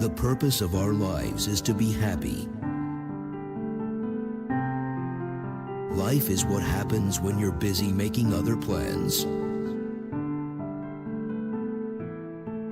The purpose of our lives is to be happy. Life is what happens when you're busy making other plans.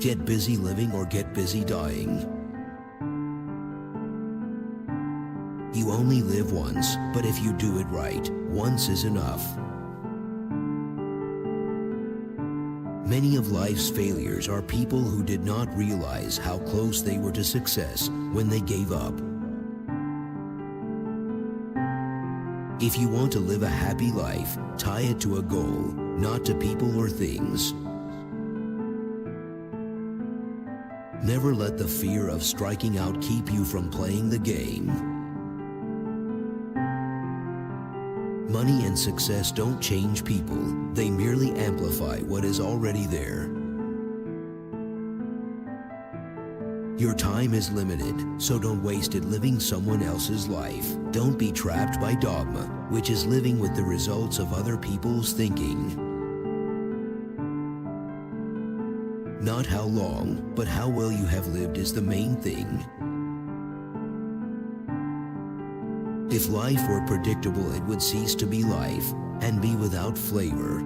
Get busy living or get busy dying. You only live once, but if you do it right, once is enough. Many of life's failures are people who did not realize how close they were to success when they gave up. If you want to live a happy life, tie it to a goal, not to people or things. Never let the fear of striking out keep you from playing the game. Money and success don't change people, they merely amplify what is already there. Your time is limited, so don't waste it living someone else's life. Don't be trapped by dogma, which is living with the results of other people's thinking. Not how long, but how well you have lived is the main thing. If life were predictable, it would cease to be life and be without flavor.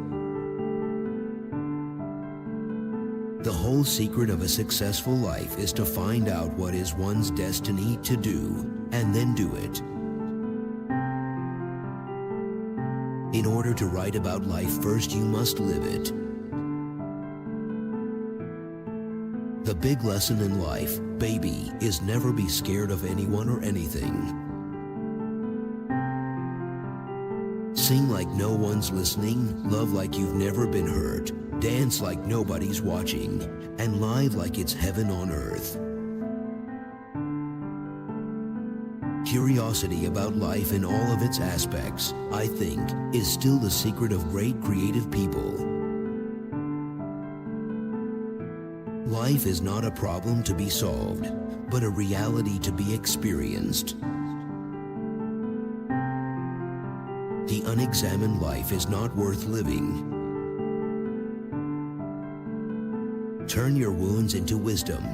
The whole secret of a successful life is to find out what is one's destiny to do, and then do it. In order to write about life, first you must live it. The big lesson in life, baby, is never be scared of anyone or anything. Sing like no one's listening, love like you've never been hurt, dance like nobody's watching, and live like it's heaven on earth. Curiosity about life in all of its aspects, I think, is still the secret of great creative people. Life is not a problem to be solved, but a reality to be experienced. The unexamined life is not worth living. Turn your wounds into wisdom.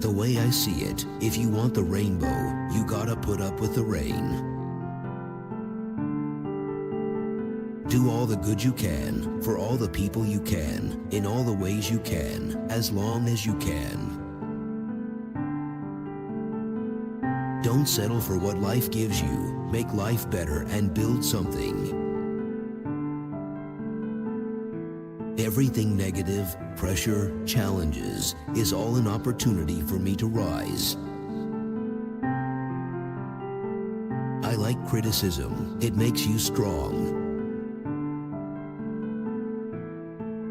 The way I see it, if you want the rainbow, you gotta put up with the rain. Do all the good you can, for all the people you can, in all the ways you can, as long as you can. Don't settle for what life gives you. Make life better and build something. Everything negative, pressure, challenges, is all an opportunity for me to rise. I like criticism. It makes you strong.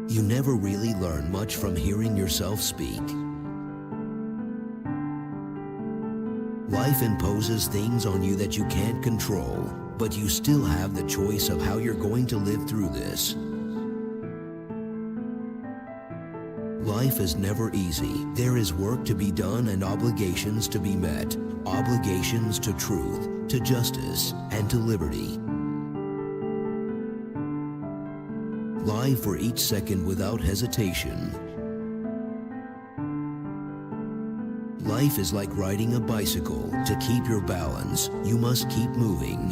You never really learn much from hearing yourself speak. Life imposes things on you that you can't control, but you still have the choice of how you're going to live through this. Life is never easy. There is work to be done and obligations to be met. Obligations to truth, to justice, and to liberty. Live for each second without hesitation. Life is like riding a bicycle. To keep your balance, you must keep moving.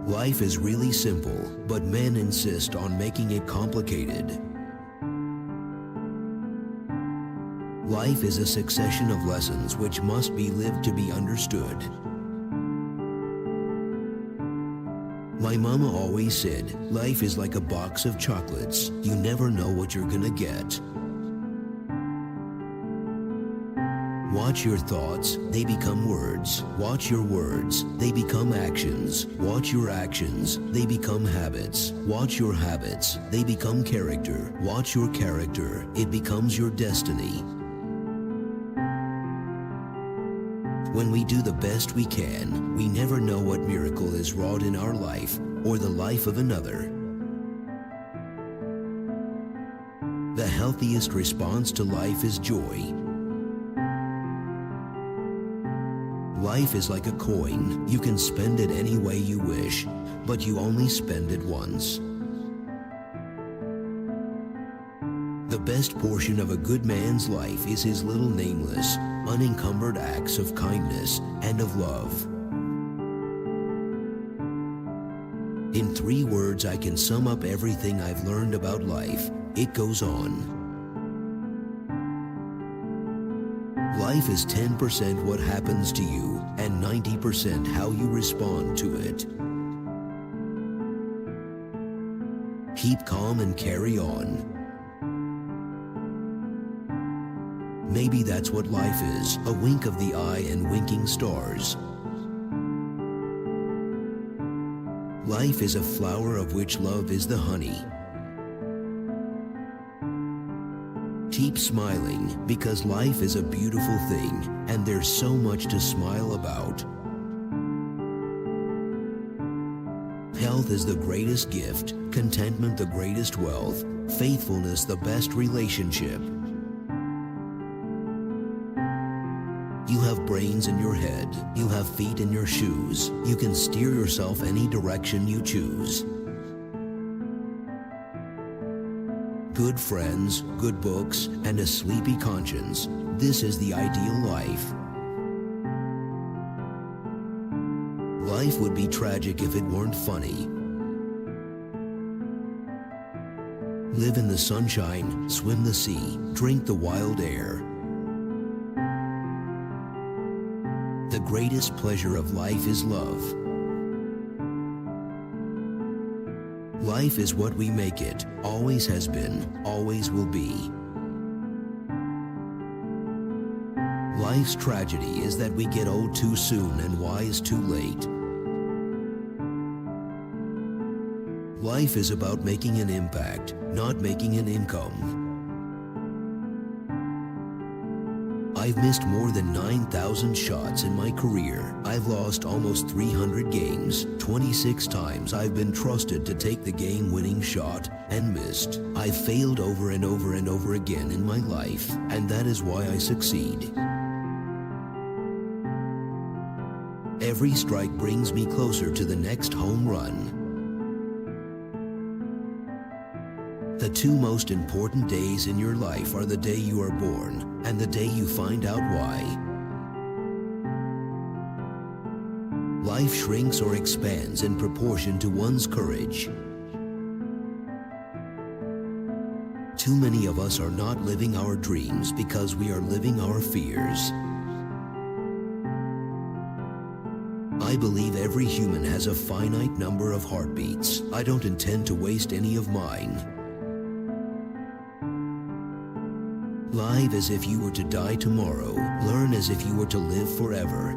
Life is really simple, but men insist on making it complicated. Life is a succession of lessons which must be lived to be understood. My mama always said, life is like a box of chocolates. You never know what you're gonna get. Watch your thoughts, they become words. Watch your words, they become actions. Watch your actions, they become habits. Watch your habits, they become character. Watch your character, it becomes your destiny. When we do the best we can, we never know what miracle is wrought in our life or the life of another. The healthiest response to life is joy. Life is like a coin. You can spend it any way you wish, but you only spend it once. The best portion of a good man's life is his little nameless, unencumbered acts of kindness and of love. In 3 words, I can sum up everything I've learned about life. It goes on. Life is 10% what happens to you and 90% how you respond to it. Keep calm and carry on. Maybe that's what life is, a wink of the eye and winking stars. Life is a flower of which love is the honey. Keep smiling, because life is a beautiful thing, and there's so much to smile about. Health is the greatest gift, contentment the greatest wealth, faithfulness the best relationship. You have brains in your head, you have feet in your shoes, you can steer yourself any direction you choose. Good friends, good books, and a sleepy conscience. This is the ideal life. Life would be tragic if it weren't funny. Live in the sunshine, swim the sea, drink the wild air. The greatest pleasure of life is love. Life is what we make it, always has been, always will be. Life's tragedy is that we get old too soon and wise too late. Life is about making an impact, not making an income. I've missed more than 9,000 shots in my career. I've lost almost 300 games. 26 times I've been trusted to take the game-winning shot and missed. I've failed over and over and over again in my life, and that is why I succeed. Every strike brings me closer to the next home run. The 2 most important days in your life are the day you are born and the day you find out why. Life shrinks or expands in proportion to one's courage. Too many of us are not living our dreams because we are living our fears. I believe every human has a finite number of heartbeats. I don't intend to waste any of mine. Live as if you were to die tomorrow. Learn as if you were to live forever.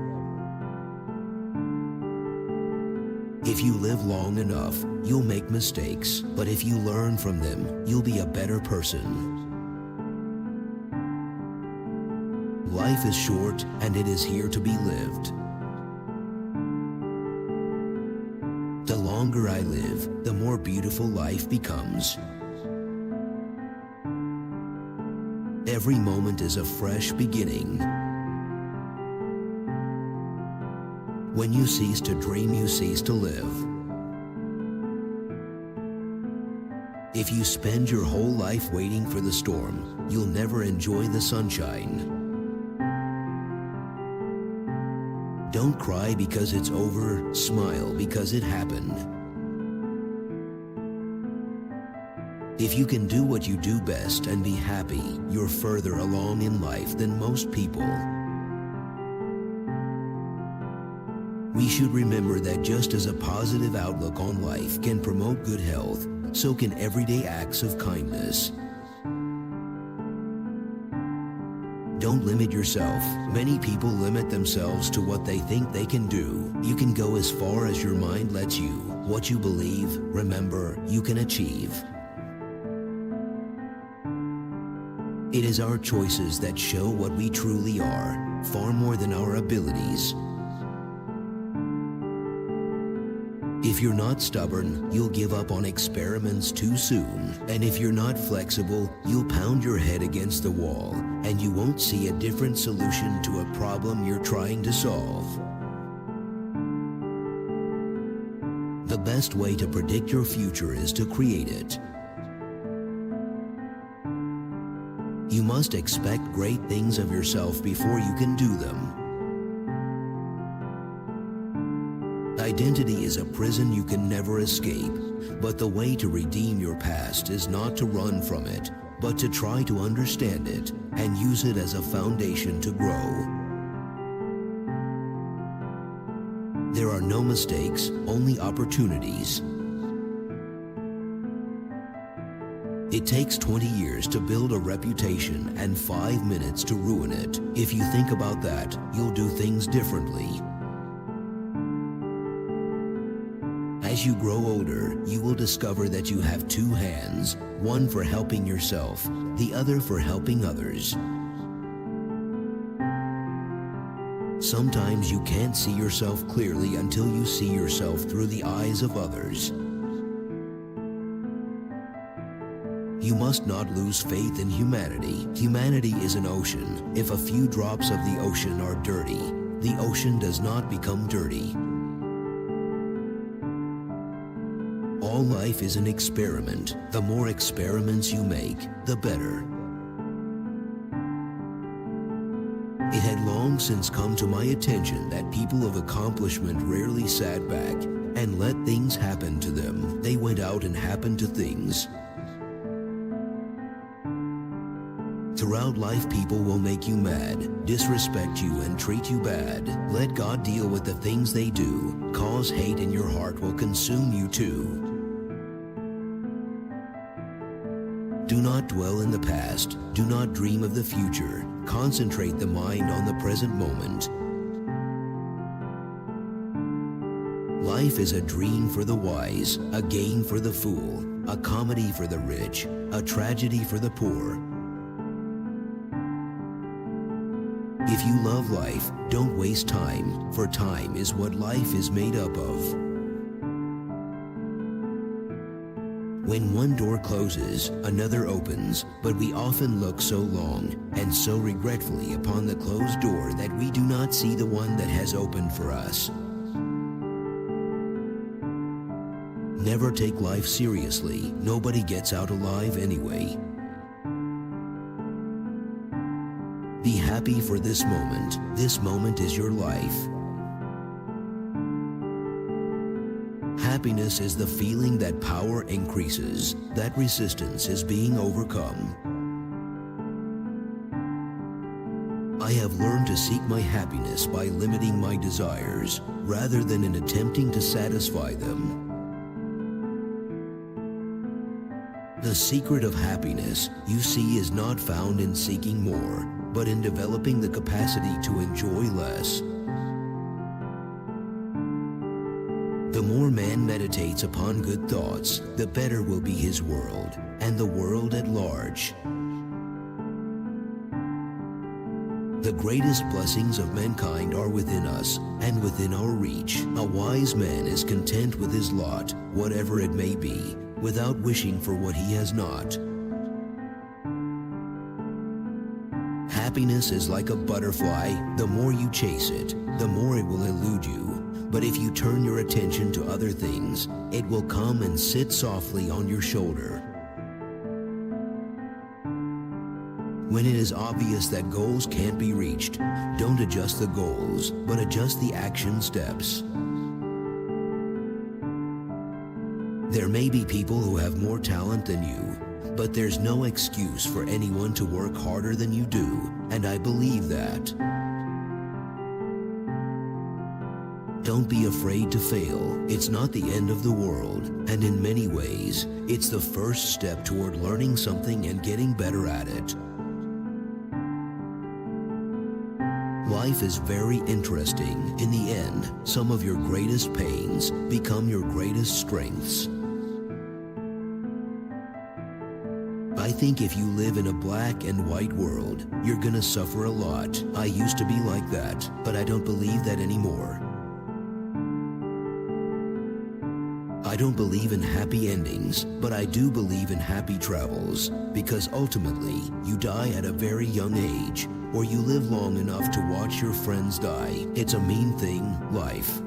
If you live long enough, you'll make mistakes, but if you learn from them, you'll be a better person. Life is short, and it is here to be lived. The longer I live, the more beautiful life becomes. Every moment is a fresh beginning. When you cease to dream, you cease to live. If you spend your whole life waiting for the storm, you'll never enjoy the sunshine. Don't cry because it's over, smile because it happened. If you can do what you do best and be happy, you're further along in life than most people. We should remember that just as a positive outlook on life can promote good health, so can everyday acts of kindness. Don't limit yourself. Many people limit themselves to what they think they can do. You can go as far as your mind lets you. What you believe, remember, you can achieve. It is our choices that show what we truly are, far more than our abilities. If you're not stubborn, you'll give up on experiments too soon. And if you're not flexible, you'll pound your head against the wall, and you won't see a different solution to a problem you're trying to solve. The best way to predict your future is to create it. You must expect great things of yourself before you can do them. Identity is a prison you can never escape, but the way to redeem your past is not to run from it, but to try to understand it and use it as a foundation to grow. There are no mistakes, only opportunities. It takes 20 years to build a reputation and 5 minutes to ruin it. If you think about that, you'll do things differently. As you grow older, you will discover that you have two hands, one for helping yourself, the other for helping others. Sometimes you can't see yourself clearly until you see yourself through the eyes of others. You must not lose faith in humanity. Humanity is an ocean. If a few drops of the ocean are dirty, the ocean does not become dirty. All life is an experiment. The more experiments you make, the better. It had long since come to my attention that people of accomplishment rarely sat back and let things happen to them. They went out and happened to things. Throughout life, people will make you mad, disrespect you, and treat you bad. Let God deal with the things they do. Cause hate in your heart will consume you too. Do not dwell in the past. Do not dream of the future. Concentrate the mind on the present moment. Life is a dream for the wise, a game for the fool, a comedy for the rich, a tragedy for the poor. If you love life, don't waste time, for time is what life is made up of. When one door closes, another opens, but we often look so long and so regretfully upon the closed door that we do not see the one that has opened for us. Never take life seriously. Nobody gets out alive anyway. Be happy for this moment. This moment is your life. Happiness is the feeling that power increases, that resistance is being overcome. I have learned to seek my happiness by limiting my desires, rather than in attempting to satisfy them. The secret of happiness, you see, is not found in seeking more, but in developing the capacity to enjoy less. The more man meditates upon good thoughts, the better will be his world, and the world at large. The greatest blessings of mankind are within us and within our reach. A wise man is content with his lot, whatever it may be, without wishing for what he has not. Happiness is like a butterfly. The more you chase it, the more it will elude you. But if you turn your attention to other things, it will come and sit softly on your shoulder. When it is obvious that goals can't be reached, don't adjust the goals, but adjust the action steps. There may be people who have more talent than you, but there's no excuse for anyone to work harder than you do, and I believe that. Don't be afraid to fail. It's not the end of the world, and in many ways, it's the first step toward learning something and getting better at it. Life is very interesting. In the end, some of your greatest pains become your greatest strengths. I think if you live in a black and white world, you're gonna suffer a lot. I used to be like that, but I don't believe that anymore. I don't believe in happy endings, but I do believe in happy travels, because ultimately, you die at a very young age, or you live long enough to watch your friends die. It's a mean thing, life.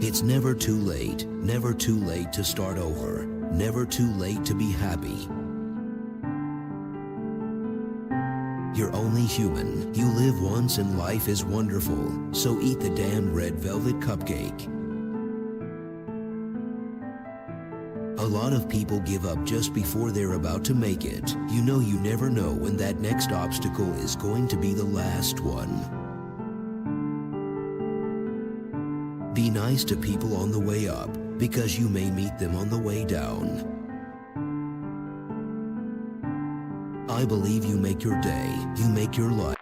It's never too late to start over, never too late to be happy. You're only human. You live once and life is wonderful. So eat the damn red velvet cupcake. A lot of people give up just before they're about to make it. You never know when that next obstacle is going to be the last one. Be nice to people on the way up, because you may meet them on the way down. I believe you make your day, you make your life.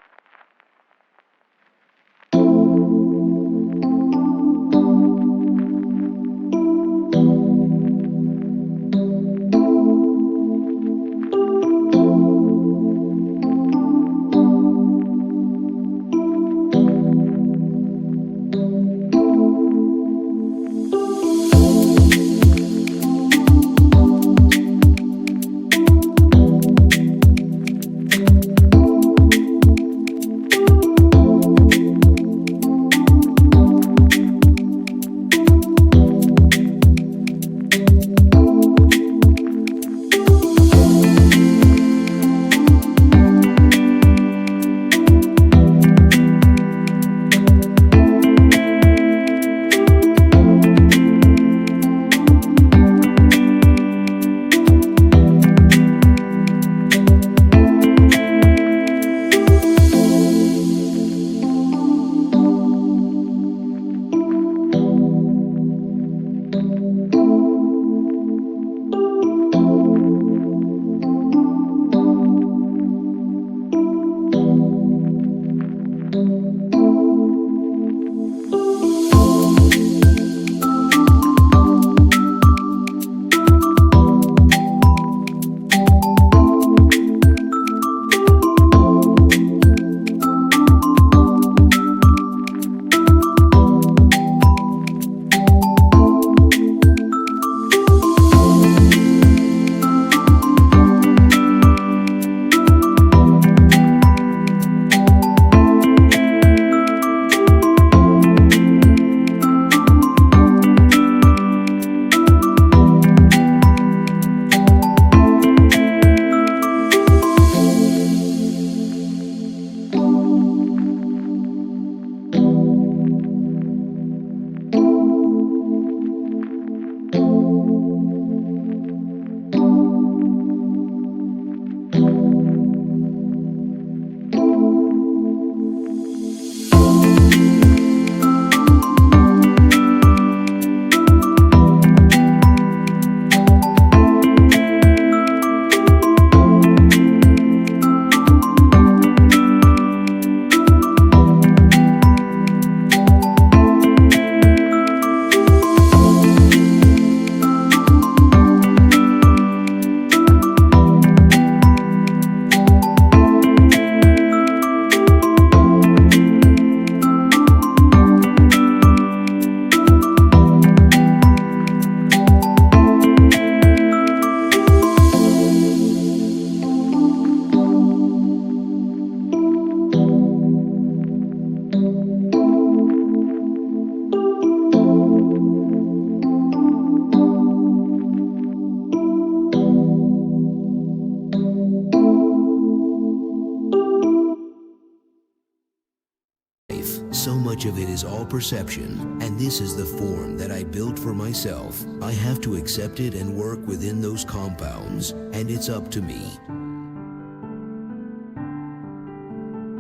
So much of it is all perception, and this is the form that I built for myself. I have to accept it and work within those compounds, and it's up to me.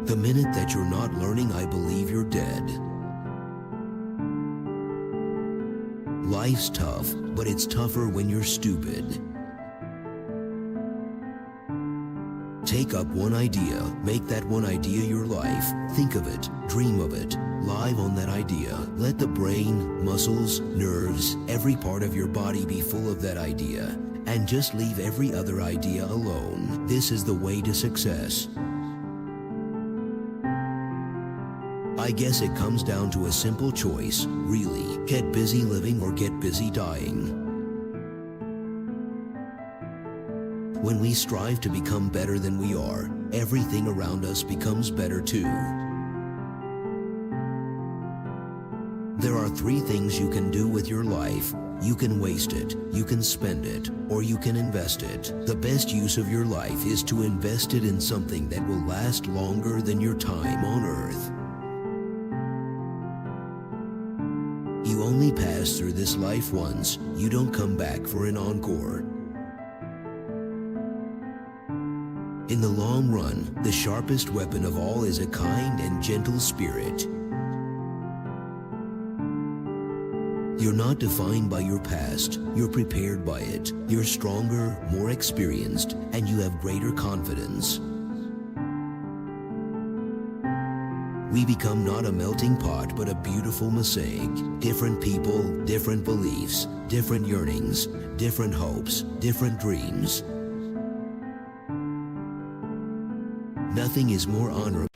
The minute that you're not learning, I believe you're dead. Life's tough, but it's tougher when you're stupid. Take up one idea, make that one idea your life. Think of it, dream of it, live on that idea. Let the brain, muscles, nerves, every part of your body be full of that idea, and just leave every other idea alone. This is the way to success. I guess it comes down to a simple choice, really. Get busy living or get busy dying. When we strive to become better than we are, everything around us becomes better too. There are 3 things you can do with your life. You can waste it, you can spend it, or you can invest it. The best use of your life is to invest it in something that will last longer than your time on earth. You only pass through this life once. You don't come back for an encore. In the long run, the sharpest weapon of all is a kind and gentle spirit. You're not defined by your past, you're prepared by it. You're stronger, more experienced, and you have greater confidence. We become not a melting pot, but a beautiful mosaic. Different people, different beliefs, different yearnings, different hopes, different dreams. Nothing is more honorable.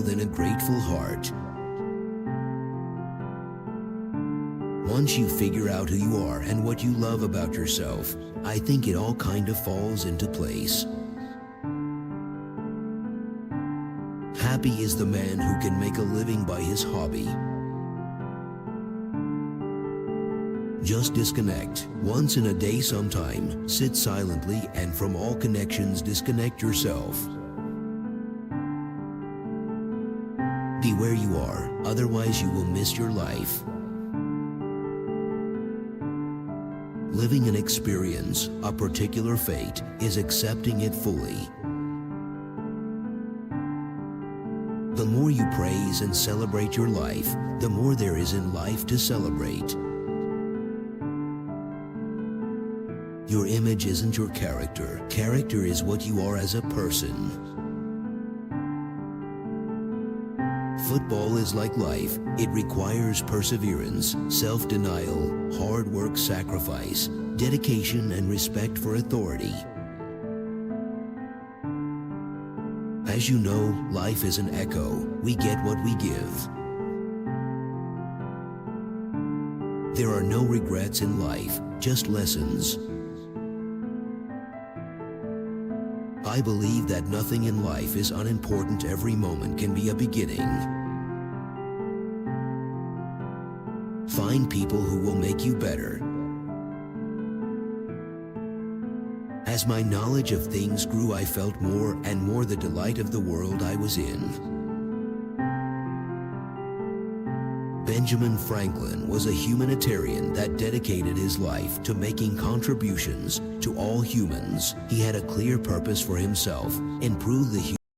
Than a grateful heart. Once you figure out who you are and what you love about yourself, I think it all kind of falls into place. Happy is the man who can make a living by his hobby. Just disconnect. Once in a day sometime, sit silently and from all connections disconnect yourself. Be where you are, otherwise you will miss your life. Living an experience, a particular fate, is accepting it fully. The more you praise and celebrate your life, the more there is in life to celebrate. Your image isn't your character. Character is what you are as a person. Football is like life. It requires perseverance, self-denial, hard work, sacrifice, dedication, and respect for authority. As you know, life is an echo. We get what we give. There are no regrets in life, just lessons. I believe that nothing in life is unimportant. Every moment can be a beginning. Find people who will make you better. As my knowledge of things grew, I felt more and more the delight of the world I was in. Benjamin Franklin was a humanitarian that dedicated his life to making contributions to all humans. He had a clear purpose for himself: improve the